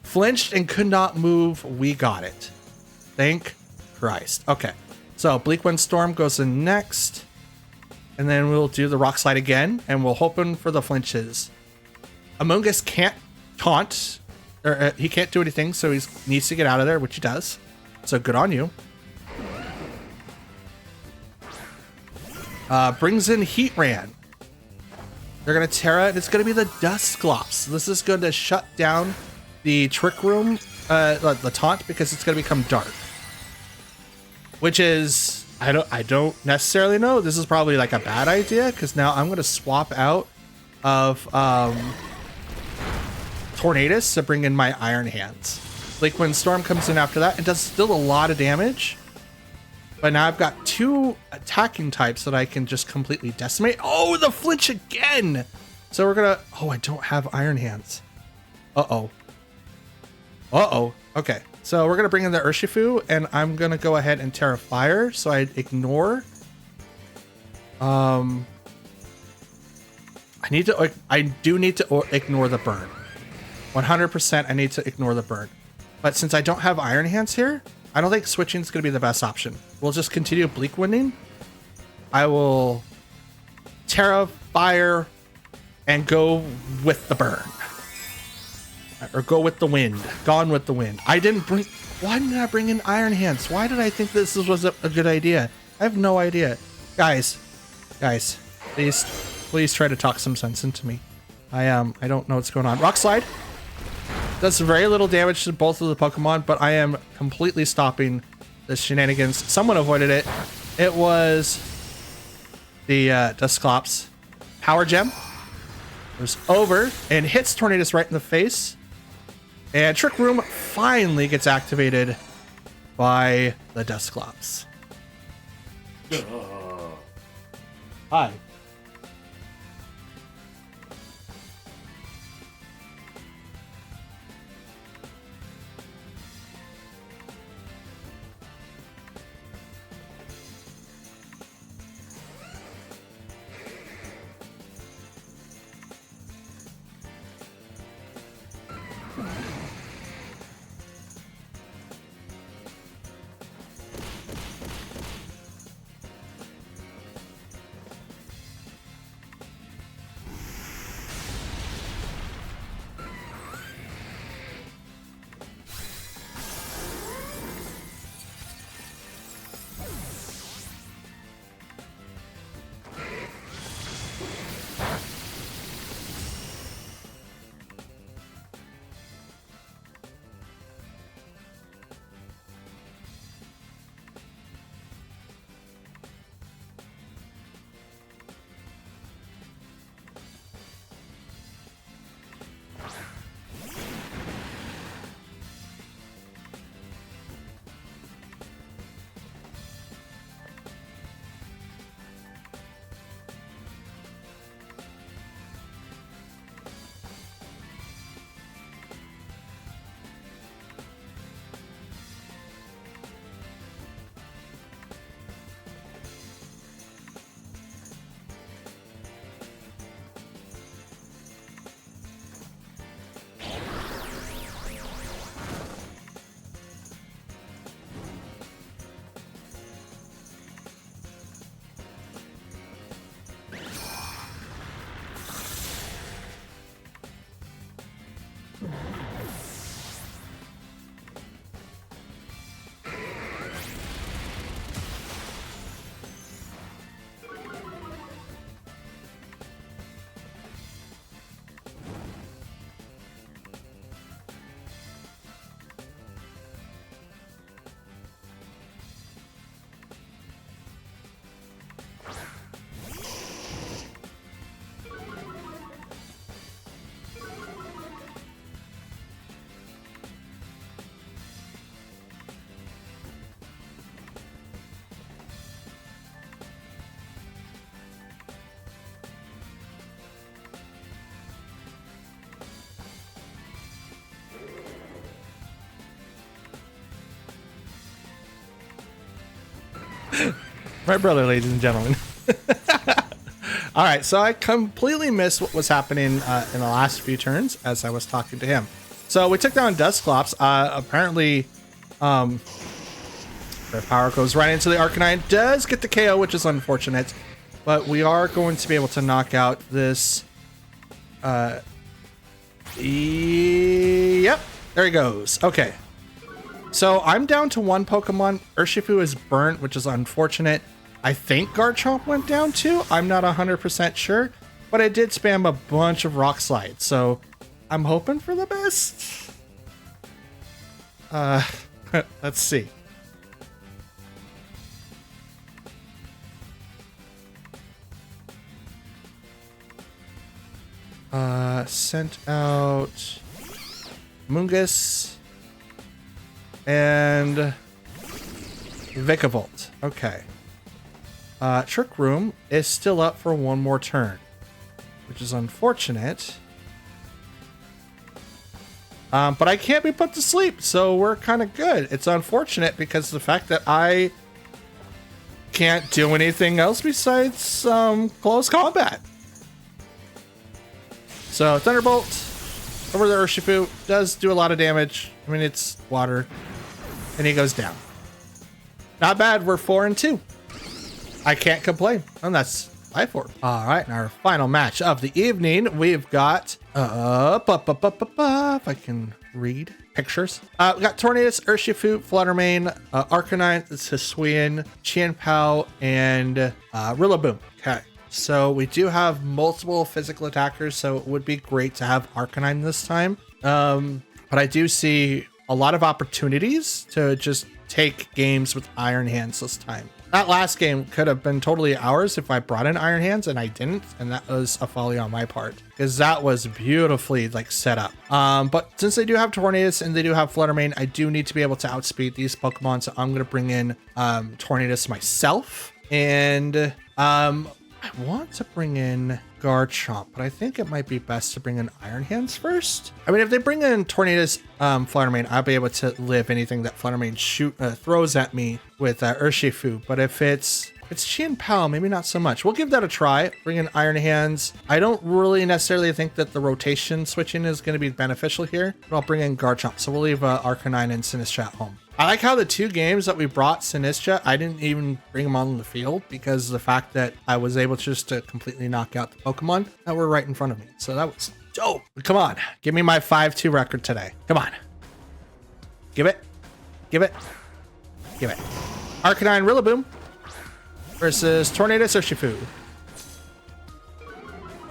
Flinched and could not move. We got it. Thank Christ. Okay. So Bleak Wind Storm goes in next. And then we'll do the Rock Slide again. And we'll hoping for the flinches. Amoonguss can't taunt. Or he can't do anything. So he needs to get out of there, which he does. So good on you. Brings in Heatran. They're going to Terra. And it's going to be the Dusclops. This is going to shut down the Trick Room, the taunt, because it's going to become dark. Which is, I don't necessarily know. This is probably like a bad idea, because now I'm going to swap out of Tornadus to bring in my Iron Hands. Bleak Wind Storm comes in after that and does still a lot of damage. But now I've got two attacking types that I can just completely decimate. Oh, the flinch again! So we're going to... Oh, I don't have Iron Hands. Uh-oh. Uh-oh. Okay. So we're going to bring in the Urshifu, and I'm going to go ahead and Terra Fire, so I ignore. I do need to ignore the burn. 100% I need to ignore the burn. But since I don't have Iron Hands here, I don't think switching is going to be the best option. We'll just continue Bleak Winding. I will Terra Fire and go with the burn. Or go with the wind. Gone with the wind. Why did I bring in Iron Hands? Why did I think this was a good idea? I have no idea. Guys, please try to talk some sense into me. I don't know what's going on. Rock Slide does very little damage to both of the Pokemon, but I am completely stopping the shenanigans. Someone avoided it. It was the Dusclops. Power Gem goes over and hits Tornadus right in the face. And Trick Room finally gets activated by the Dusclops. Hi. My brother, ladies and gentlemen. All right, so I completely missed what was happening in the last few turns as I was talking to him. So we took down Dusclops. Apparently, their power goes right into the Arcanine. Does get the KO, which is unfortunate. But we are going to be able to knock out this. Yep, there he goes. Okay. So I'm down to one Pokemon. Urshifu is burnt, which is unfortunate. I think Garchomp went down too. I'm not 100% sure, but I did spam a bunch of Rock Slides, so I'm hoping for the best. Let's see. Sent out Mungus and Vikavolt. Okay. Trick Room is still up for one more turn, which is unfortunate. But I can't be put to sleep, so we're kind of good. It's unfortunate because of the fact that I can't do anything else besides close combat. So Thunderbolt over the Urshifu does do a lot of damage. I mean, it's water, and he goes down. Not bad. We're 4-2. I can't complain. And that's Life Orb. All right, and our final match of the evening, we've got if I can read pictures. We got Tornadus, Urshifu, Fluttermane, Arcanine, Hisuian, Qianpao, and Rillaboom. Okay. So we do have multiple physical attackers, so it would be great to have Arcanine this time. But I do see a lot of opportunities to just take games with Iron Hands this time. That last game could have been totally ours if I brought in Iron Hands, and I didn't, and that was a folly on my part because that was beautifully like set up. But since they do have Tornadus and they do have Fluttermane, I do need to be able to outspeed these Pokemon, so I'm going to bring in Tornadus myself, and I want to bring in Garchomp, but I think it might be best to bring in Iron Hands first. I mean, if they bring in Tornadus, Fluttermane, I'll be able to live anything that Fluttermane throws at me with Urshifu. But if it's Qianpao, maybe not so much. We'll give that a try. Bring in Iron Hands. I don't really necessarily think that the rotation switching is going to be beneficial here, but I'll bring in Garchomp. So we'll leave Arcanine and Sinistcha at home. I like how the two games that we brought Sinistcha, I didn't even bring them on the field because of the fact that I was able just to completely knock out the Pokemon that were right in front of me. So that was dope. Come on, give me my 5-2 record today. Come on. Give it. Give it. Give it. Arcanine Rillaboom versus Tornadus Urshifu.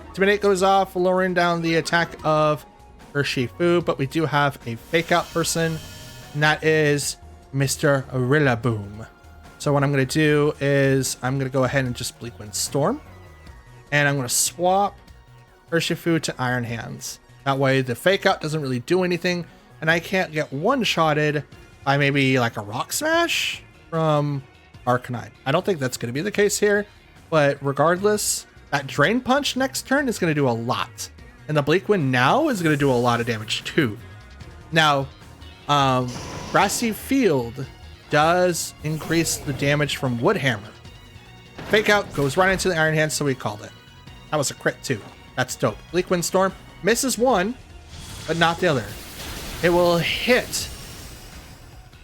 Intimidate goes off, lowering down the attack of Urshifu, but we do have a fake out person. And that is Mr. Rillaboom. So what I'm going to do is I'm going to go ahead and just Bleak Wind Storm. And I'm going to swap Urshifu to Iron Hands. That way the fake out doesn't really do anything. And I can't get one-shotted by maybe like a Rock Smash from Arcanine. I don't think that's going to be the case here. But regardless, that Drain Punch next turn is going to do a lot. And the Bleak Wind now is going to do a lot of damage too. Now, Grassy Field does increase the damage from Wood Hammer. Fake out goes right into the Iron Hands, so we called it. That was a crit too. That's dope. Bleak Wind Storm misses one, but not the other. It will hit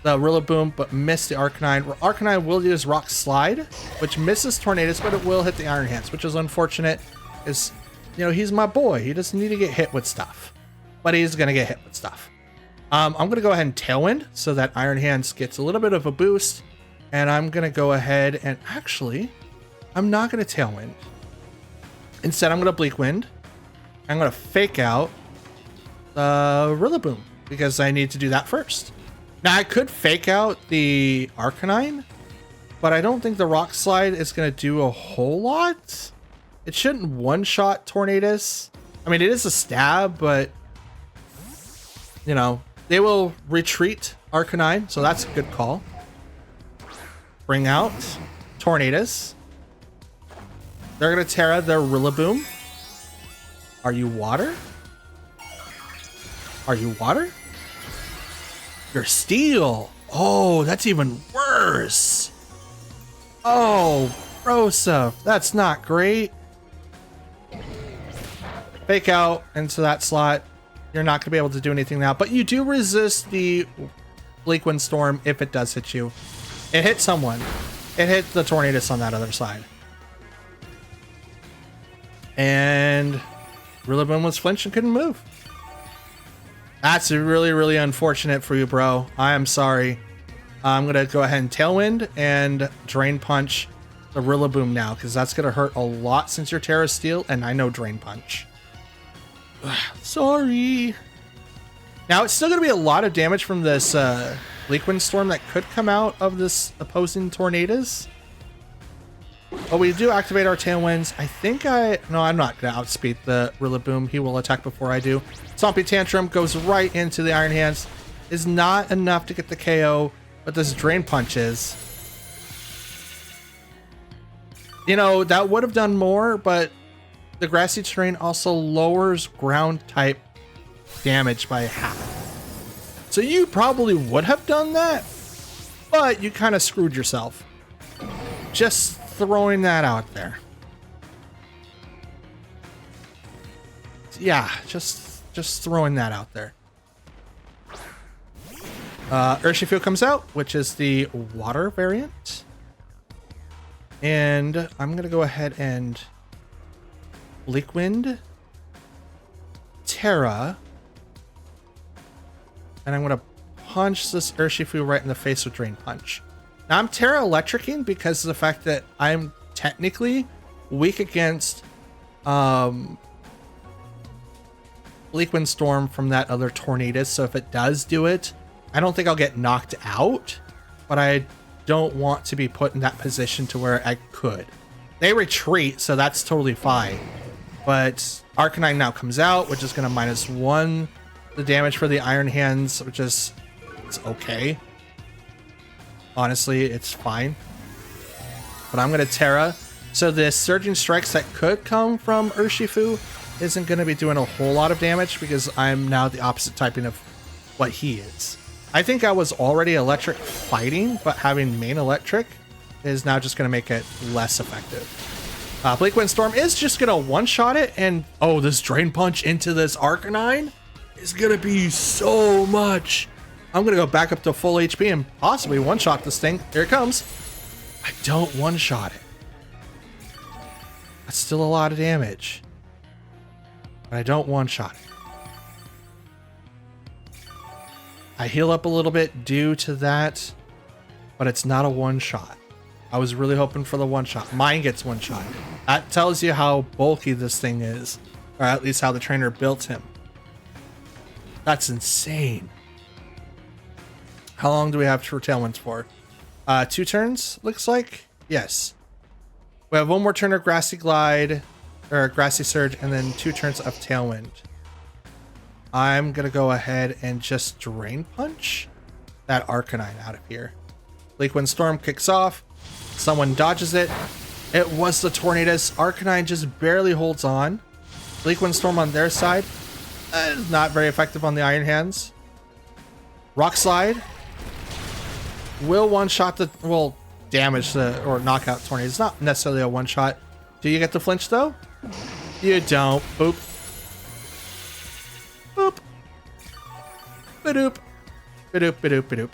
the Rillaboom, but miss the Arcanine. Arcanine will use Rock Slide, which misses Tornadus, but it will hit the Iron Hands, which is unfortunate. Is, you know, he's my boy. He doesn't need to get hit with stuff. but he's going to get hit with stuff. I'm going to go ahead and Tailwind so that Iron Hands gets a little bit of a boost. And I'm going to go ahead and actually, I'm not going to Tailwind. Instead, I'm going to Bleak Wind. I'm going to fake out the Rillaboom because I need to do that first. Now, I could fake out the Arcanine, but I don't think the Rock Slide is going to do a whole lot. It shouldn't one-shot Tornadus. I mean, it is a stab, but, you know, they will retreat Arcanine, so that's a good call. Bring out Tornadus. They're going to Terra their Rillaboom. Are you water? Are you water? You're steel. Oh, that's even worse. Oh, Rosa, that's not great. Fake out into that slot. You're not going to be able to do anything now, but you do resist the Bleak Wind Storm if it does hit you. It hit someone. It hit the Tornadus on that other side. And Rillaboom was flinched and couldn't move. That's really, really unfortunate for you, bro. I am sorry. I'm going to go ahead and Tailwind and Drain Punch the Rillaboom now, because that's going to hurt a lot since you're Terra Steel, and I know Drain Punch. Sorry. Now, it's still going to be a lot of damage from this Bleak Wind Storm that could come out of this opposing Tornadus. But we do activate our Tailwinds. I think no, I'm not going to outspeed the Rillaboom. He will attack before I do. Stompy Tantrum goes right into the Iron Hands. Is not enough to get the KO, but this Drain Punch is. You know, that would have done more, but the grassy terrain also lowers ground type damage by half. So you probably would have done that, but you kind of screwed yourself. Just throwing that out there. Yeah, just throwing that out there. Urshifu comes out, which is the water variant. And I'm going to go ahead and Bleak Wind, Terra, and I'm going to punch this Urshifu right in the face with Drain Punch. Now I'm Terra Electricing because of the fact that I'm technically weak against Bleak Wind Storm from that other Tornadus. So if it does do it, I don't think I'll get knocked out, but I don't want to be put in that position to where I could. They retreat, so that's totally fine. But Arcanine now comes out, which is going to -1 the damage for the Iron Hands, which is it's okay. Honestly, it's fine. But I'm going to Terra. So the Surging Strikes that could come from Urshifu isn't going to be doing a whole lot of damage because I'm now the opposite typing of what he is. I think I was already electric fighting, but having main electric is now just going to make it less effective. Bleak Wind Storm is just going to one-shot it, and oh, this Drain Punch into this Arcanine is going to be so much. I'm going to go back up to full HP and possibly one-shot this thing. Here it comes. I don't one-shot it. That's still a lot of damage. But I don't one-shot it. I heal up a little bit due to that, but it's not a one-shot. I was really hoping for the one-shot. Mine gets one-shot. That tells you how bulky this thing is, or at least how the trainer built him. That's insane. How long do we have for Tailwinds for? 2 turns, looks like. Yes. We have 1 more turn of Grassy Glide, or Grassy Surge, and then 2 turns of Tailwind. I'm going to go ahead and just Drain Punch that Arcanine out of here. Bleak Wind Storm kicks off. Someone dodges it. It was the Tornadus. Arcanine just barely holds on. Bleak Wind Storm on their side. Not very effective on the Iron Hands. Rock Slide will one-shot the... will damage the... or knock out Tornadus. It's not necessarily a one-shot. Do you get the flinch, though? You don't. Boop. Boop. Badoop. Badoop, badoop, badoop.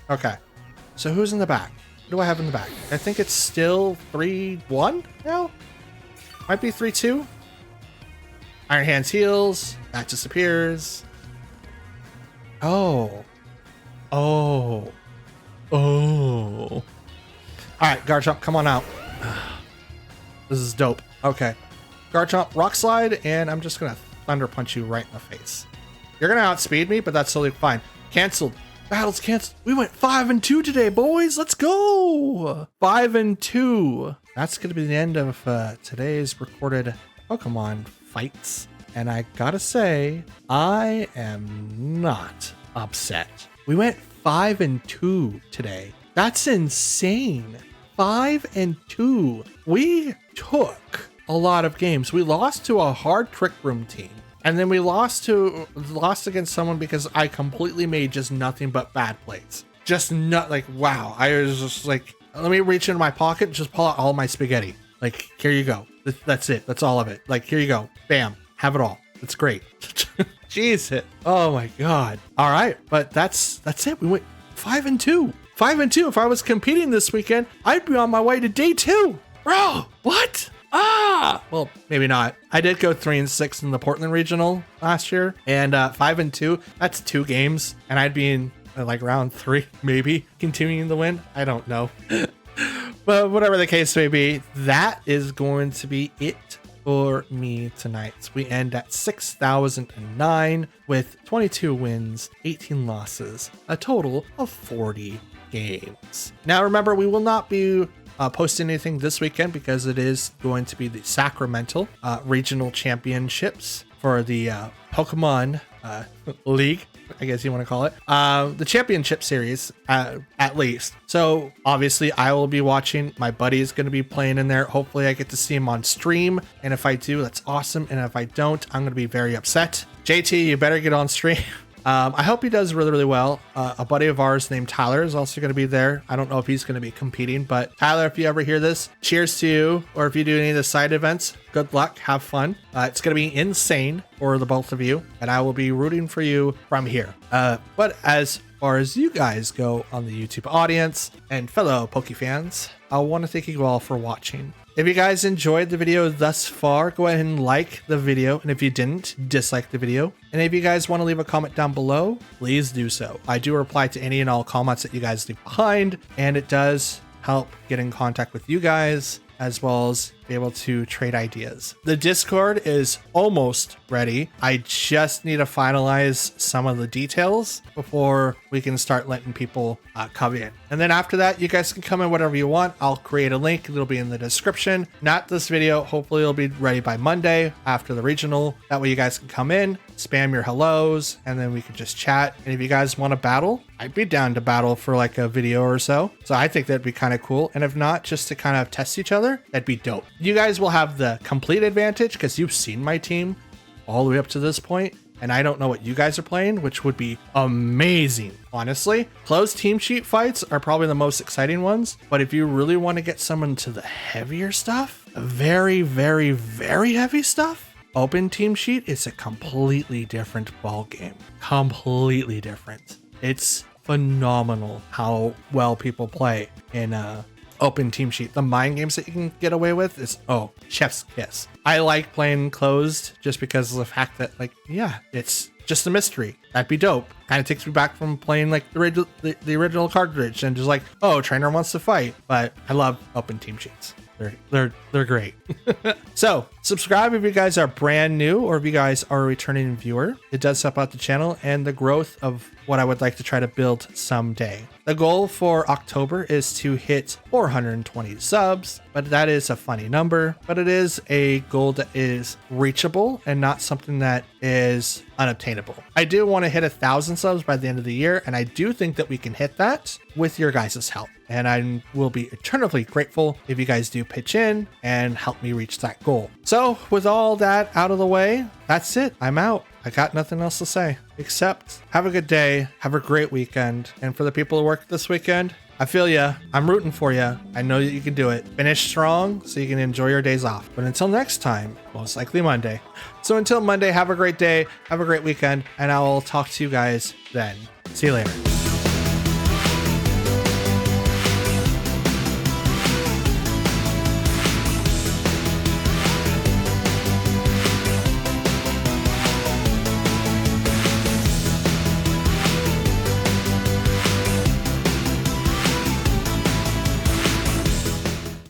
Okay. So who's in the back? What do I have in the back? I think it's still 3-1 now? Might be 3-2. Iron Hands heals. That disappears. Oh. Oh. Oh. All right, Garchomp, come on out. This is dope. Okay. Garchomp, Rock Slide, and I'm just going to Thunder Punch you right in the face. You're going to outspeed me, but that's totally fine. Canceled. Battle's canceled. We went 5-2 today, boys. Let's go. 5-2. That's going to be the end of today's recorded Pokemon fights. And I gotta say, I am not upset. We went 5-2 today. That's insane. 5-2. We took a lot of games. We lost to a hard Trick Room team. And then we lost against someone because I completely made just nothing but bad plays. Just not like, wow. I was just like, let me reach into my pocket and just pull out all my spaghetti. Like, here you go. That's it. That's all of it. Like, here you go. Bam. Have it all. It's great. Jeez. Oh my God. All right. But that's it. We went 5-2. 5-2. If I was competing this weekend, I'd be on my way to day 2. Bro, what? Well, maybe not. I did go 3-6 in the Portland regional last year, and 5-2. That's 2 games, and I'd be in like round 3, maybe continuing the win. I don't know, but whatever the case may be, that is going to be it for me tonight. So we end at 6,009 with 22 wins, 18 losses, a total of 40 games. Now, remember, we will not be posting anything this weekend because it is going to be the Sacramento regional championships for the Pokemon League, I guess you want to call it, the championship series at least. So obviously I will be watching. My buddy is going to be playing in there. Hopefully I get to see him on stream, and if I do, that's awesome, and if I don't, I'm going to be very upset. JT, you better get on stream. I hope he does really, really well. A buddy of ours named Tyler is also going to be there. I don't know if he's going to be competing, but Tyler, if you ever hear this, cheers to you. Or if you do any of the side events, good luck, have fun. It's going to be insane for the both of you, and I will be rooting for you from here. But as far as you guys go on the YouTube audience and fellow Poke fans, I want to thank you all for watching. If you guys enjoyed the video thus far, go ahead and like the video. And if you didn't, dislike the video. And if you guys want to leave a comment down below, please do so. I do reply to any and all comments that you guys leave behind, and it does help get in contact with you guys, as well as be able to trade ideas. The Discord is almost ready. I just need to finalize some of the details before we can start letting people come in. And then after that, you guys can come in whatever you want. I'll create a link. It'll be in the description. Not this video. Hopefully it'll be ready by Monday after the regional. That way you guys can come in, spam your hellos, and then we can just chat. And if you guys want to battle, I'd be down to battle for like a video or so. So I think that'd be kind of cool. And if not, just to kind of test each other, that'd be dope. You guys will have the complete advantage because you've seen my team all the way up to this point, and I don't know what you guys are playing, which would be amazing. Honestly, closed team sheet fights are probably the most exciting ones, but if you really want to get someone to the heavier stuff, very, very, very heavy stuff, open team sheet is a completely different ball game. Completely different. It's phenomenal how well people play in open team sheet. The mind games that you can get away with is, oh, chef's kiss. I like playing closed just because of the fact that, like, yeah, it's just a mystery. That'd be dope. Kind of takes me back from playing like the original cartridge and just like, oh, trainer wants to fight. But I love open team sheets. They're great. So subscribe if you guys are brand new, or if you guys are a returning viewer. It does help out the channel and the growth of what I would like to try to build someday. The goal for October is to hit 420 subs, but that is a funny number, but it is a goal that is reachable and not something that is unobtainable. I do want to hit 1,000 subs by the end of the year, and I do think that we can hit that with your guys' help. And I will be eternally grateful if you guys do pitch in and help me reach that goal. So with all that out of the way, that's it. I'm out. I got nothing else to say except have a good day. Have a great weekend. And for the people who work this weekend, I feel ya. I'm rooting for ya. I know that you can do it. Finish strong so you can enjoy your days off. But until next time, most likely Monday. So until Monday, have a great day. Have a great weekend. And I will talk to you guys then. See you later.